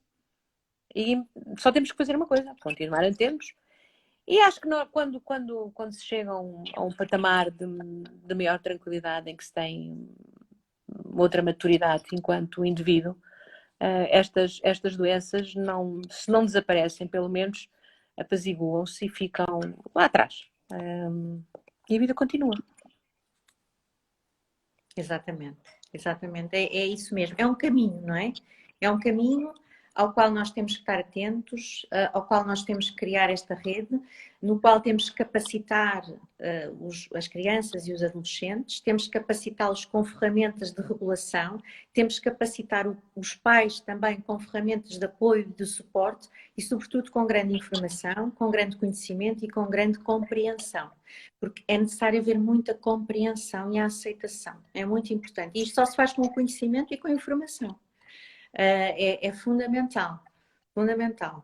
Speaker 3: E só temos que fazer uma coisa, continuar atentos. E acho que quando se chega a um patamar de maior tranquilidade, em que se tem outra maturidade enquanto indivíduo, estas doenças, se não desaparecem, pelo menos apaziguam-se e ficam lá atrás. E a vida continua.
Speaker 1: Exatamente, exatamente. É isso mesmo. É um caminho, não é? É um caminho ao qual nós temos que estar atentos, ao qual nós temos que criar esta rede, no qual temos que capacitar as crianças e os adolescentes, temos que capacitá-los com ferramentas de regulação, temos que capacitar os pais também com ferramentas de apoio e de suporte e, sobretudo, com grande informação, com grande conhecimento e com grande compreensão. Porque é necessário haver muita compreensão e aceitação. É muito importante. E isto só se faz com o conhecimento e com a informação. É fundamental. Fundamental.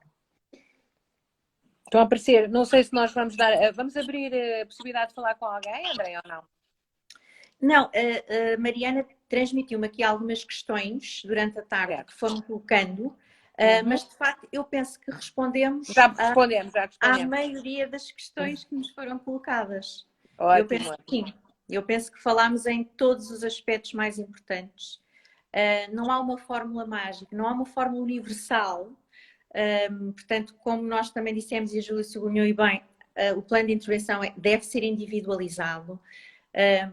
Speaker 3: Estão a aparecer, não sei se nós vamos abrir a possibilidade de falar com alguém, André, ou não?
Speaker 1: Não, a Mariana transmitiu-me aqui algumas questões durante a tarde que foram colocando, mas de facto eu penso que respondemos à maioria das questões que nos foram colocadas.
Speaker 3: Ótimo,
Speaker 1: eu penso que sim. Eu penso que falámos em todos os aspectos mais importantes. Não há uma fórmula mágica, não há uma fórmula universal. Portanto, como nós também dissemos e a Júlia sublinhou e bem, o plano de intervenção deve ser individualizado.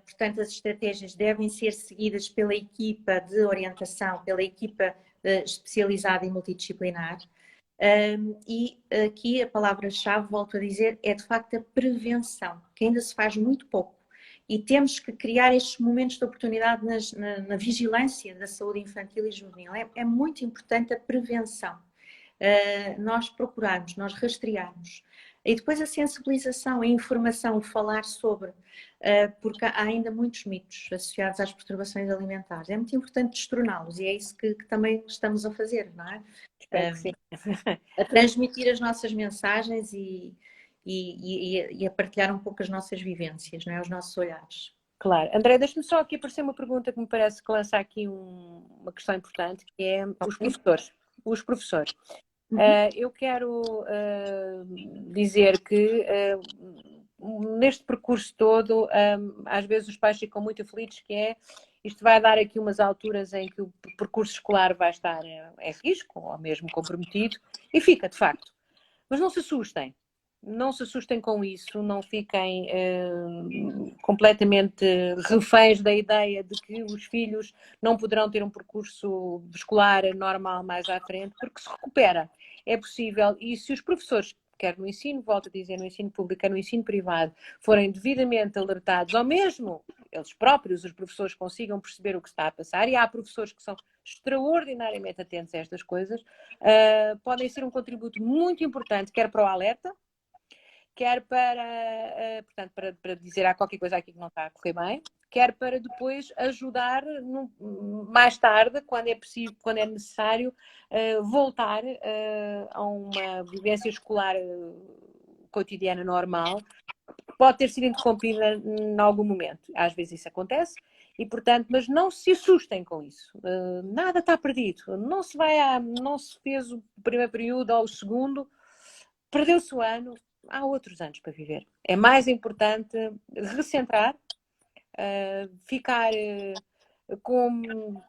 Speaker 1: Portanto, as estratégias devem ser seguidas pela equipa de orientação, pela equipa especializada e multidisciplinar. E aqui a palavra-chave, volto a dizer, é de facto a prevenção, que ainda se faz muito pouco. E temos que criar estes momentos de oportunidade na vigilância da saúde infantil e juvenil. É muito importante a prevenção. Nós procurarmos, nós rastrearmos. E depois a sensibilização, a informação, o falar sobre, porque há ainda muitos mitos associados às perturbações alimentares. É muito importante destroná-los e é isso que também estamos a fazer, não é? A transmitir as nossas mensagens e a partilhar um pouco as nossas vivências, não é? Os nossos olhares.
Speaker 3: Claro. André, deixa-me só aqui aparecer uma pergunta que me parece que lança aqui uma questão importante, que é os professores. Eu quero dizer que neste percurso todo, às vezes os pais ficam muito aflitos, isto vai dar aqui umas alturas em que o percurso escolar vai estar em risco, ou mesmo comprometido, e fica, de facto. Mas não se assustem. Não se assustem com isso, não fiquem completamente reféns da ideia de que os filhos não poderão ter um percurso escolar normal mais à frente, porque se recupera. É possível, e se os professores, quer no ensino, volto a dizer, no ensino público, quer no ensino privado, forem devidamente alertados, ou mesmo eles próprios, os professores, consigam perceber o que está a passar, e há professores que são extraordinariamente atentos a estas coisas, podem ser um contributo muito importante, quer para o alerta, quer portanto, para dizer há qualquer coisa aqui que não está a correr bem, quer para depois ajudar mais tarde, quando é possível, quando é necessário, voltar a uma vivência escolar cotidiana normal, pode ter sido interrompida em algum momento. Às vezes isso acontece, e portanto, mas não se assustem com isso. Nada está perdido. Não se fez o primeiro período ou o segundo, perdeu-se o ano, há outros anos para viver. É mais importante recentrar, ficar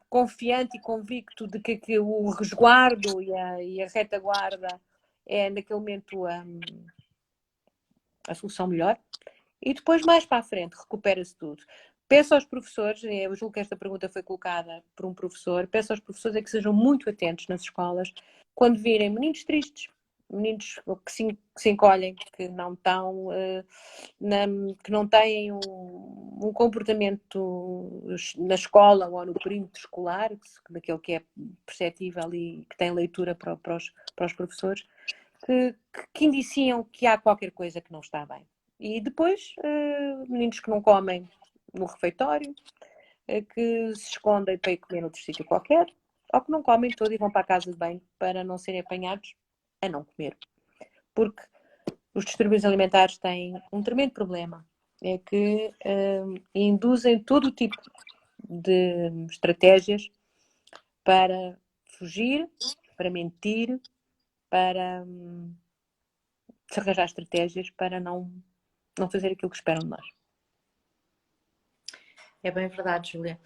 Speaker 3: confiante e convicto de que o resguardo e a retaguarda é naquele momento a solução melhor. E depois, mais para a frente, recupera-se tudo. Peço aos professores, eu julgo que esta pergunta foi colocada por um professor, peço aos professores é que sejam muito atentos nas escolas, quando virem meninos tristes, meninos que se encolhem, que não estão, que não têm um comportamento na escola ou no perímetro escolar, daquele que é perceptível e que tem leitura para os professores, que indiciam que há qualquer coisa que não está bem. E depois, meninos que não comem no refeitório, que se escondem para ir comer noutro sítio qualquer, ou que não comem todo e vão para a casa de banho para não serem apanhados a não comer. Porque os distúrbios alimentares têm um tremendo problema, é que induzem todo o tipo de estratégias para fugir, para mentir, para se arranjar estratégias para não fazer aquilo que esperam de nós.
Speaker 1: É bem verdade, Júlia.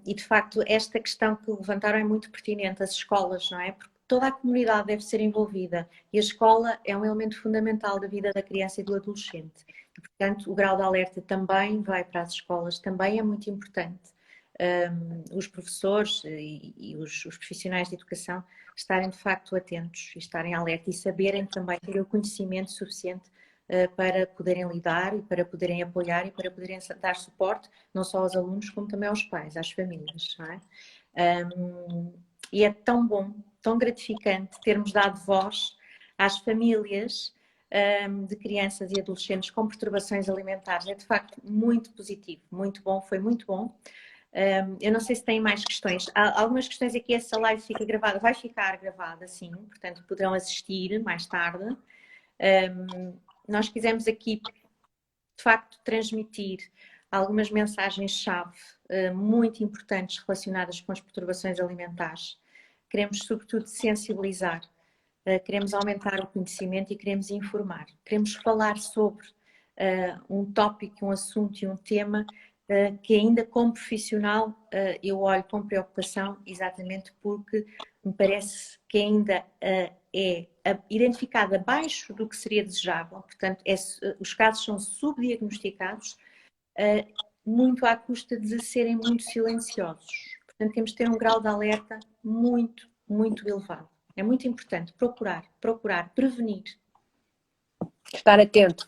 Speaker 1: E de facto, esta questão que levantaram é muito pertinente, as escolas, não é? Porque toda a comunidade deve ser envolvida e a escola é um elemento fundamental da vida da criança e do adolescente. E, portanto, o grau de alerta também vai para as escolas, também é muito importante. Os professores e os profissionais de educação estarem de facto atentos e estarem alerta e saberem também ter o conhecimento suficiente para poderem lidar e para poderem apoiar e para poderem dar suporte não só aos alunos como também aos pais, às famílias, não é? E é tão bom, tão gratificante termos dado voz às famílias de crianças e adolescentes com perturbações alimentares. É de facto muito positivo, muito bom, foi muito bom. Eu não sei se têm mais questões. Há algumas questões aqui, essa live fica gravada, vai ficar gravada, sim, portanto poderão assistir mais tarde. Nós quisemos aqui, de facto, transmitir algumas mensagens-chave muito importantes relacionadas com as perturbações alimentares. Queremos, sobretudo, sensibilizar, queremos aumentar o conhecimento e queremos informar. Queremos falar sobre um tópico, um assunto e um tema que ainda como profissional eu olho com preocupação, exatamente porque me parece que ainda é identificado abaixo do que seria desejável. Portanto, os casos são subdiagnosticados muito à custa de serem muito silenciosos. Portanto, temos de ter um grau de alerta muito, muito elevado. É muito importante procurar, prevenir.
Speaker 3: Estar atento.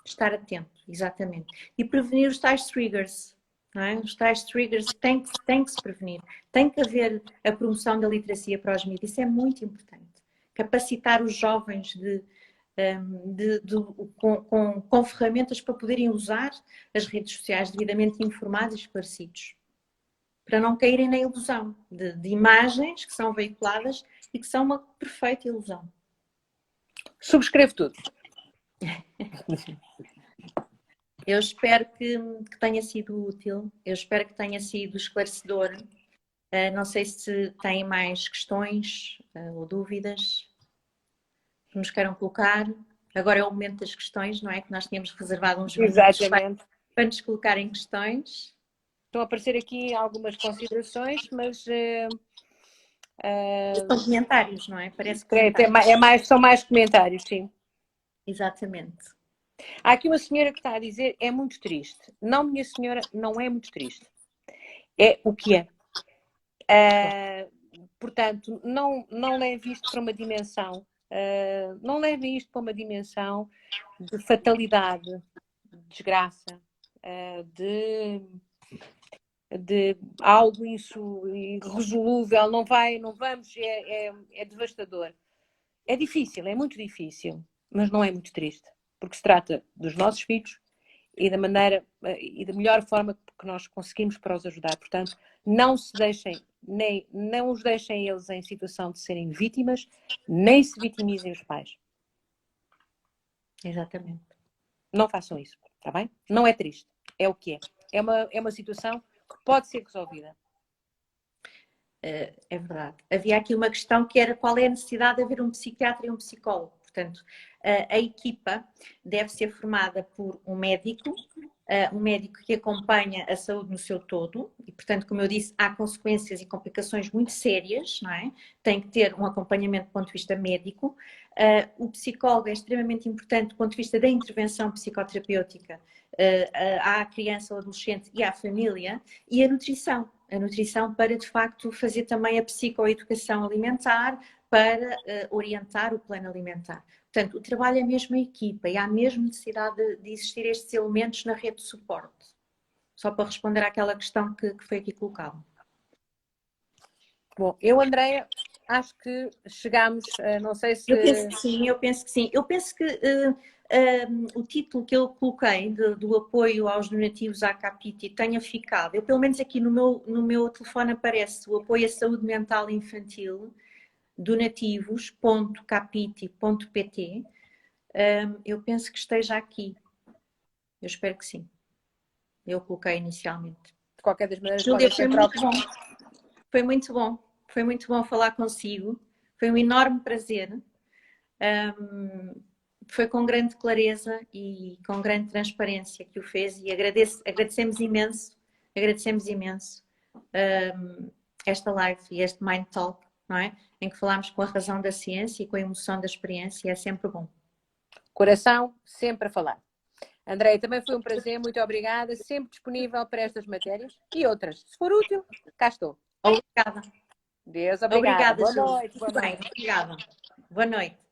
Speaker 1: Estar atento, exatamente. E prevenir os tais triggers. Não é? Os tais triggers tem que se prevenir. Tem que haver a promoção da literacia para os miúdos. Isso é muito importante. Capacitar os jovens com ferramentas para poderem usar as redes sociais devidamente informados e esclarecidos. Para não caírem na ilusão de imagens que são veiculadas e que são uma perfeita ilusão.
Speaker 3: Subscrevo tudo.
Speaker 1: Eu espero que tenha sido útil, eu espero que tenha sido esclarecedor. Não sei se têm mais questões ou dúvidas que nos queiram colocar. Agora é o momento das questões, não é? Que nós tínhamos reservado uns minutos para nos colocarem questões.
Speaker 3: Estão a aparecer aqui algumas considerações, mas...
Speaker 1: São comentários, não é? Parece que
Speaker 3: são mais comentários, sim.
Speaker 1: Exatamente.
Speaker 3: Há aqui uma senhora que está a dizer, é muito triste. Não, minha senhora, não é muito triste. É o que é. Portanto, não leve isto para uma dimensão, não leve isto para uma dimensão de fatalidade, de desgraça, de algo irresolúvel, não vamos, é devastador. É difícil, é muito difícil, mas não é muito triste, porque se trata dos nossos filhos e da maneira e da melhor forma que nós conseguimos para os ajudar. Portanto, não os deixem eles em situação de serem vítimas, nem se vitimizem os pais.
Speaker 1: Exatamente.
Speaker 3: Não façam isso, está bem? Não é triste, é o que é. É uma situação que pode ser resolvida.
Speaker 1: É verdade. Havia aqui uma questão que era qual é a necessidade de haver um psiquiatra e um psicólogo. Portanto, a equipa deve ser formada por um médico que acompanha a saúde no seu todo e, portanto, como eu disse, há consequências e complicações muito sérias, não é? Tem que ter um acompanhamento do ponto de vista médico. O psicólogo é extremamente importante do ponto de vista da intervenção psicoterapêutica à criança, ao adolescente e à família, e a nutrição para, de facto, fazer também a psicoeducação alimentar, para orientar o plano alimentar. Portanto, o trabalho é mesmo a equipa e há mesmo necessidade de existir estes elementos na rede de suporte. Só para responder àquela questão que foi aqui colocada.
Speaker 3: Bom, Andréia, acho que chegámos, não sei se...
Speaker 1: Eu penso que sim. Eu penso que o título que eu coloquei do apoio aos donativos à Capiti tenha ficado. Eu, pelo menos aqui no meu telefone aparece o apoio à saúde mental infantil, donativos.capiti.pt. Eu penso que esteja aqui. Eu espero que sim. Eu coloquei inicialmente.
Speaker 3: De qualquer das maneiras,
Speaker 1: Júlia, foi muito bom. Foi muito bom. Foi muito bom falar consigo. Foi um enorme prazer. Foi com grande clareza e com grande transparência que o fez e agradecemos imenso esta live e este Mind Talk, não é? Em que falámos com a razão da ciência e com a emoção da experiência, e é sempre bom.
Speaker 3: Coração, sempre a falar. Andréia, também foi um prazer, muito obrigada, sempre disponível para estas matérias e outras. Se for útil, cá estou.
Speaker 1: Obrigada.
Speaker 3: Deus, obrigada.
Speaker 1: Obrigada,
Speaker 3: boa noite.
Speaker 1: Obrigada. Boa noite.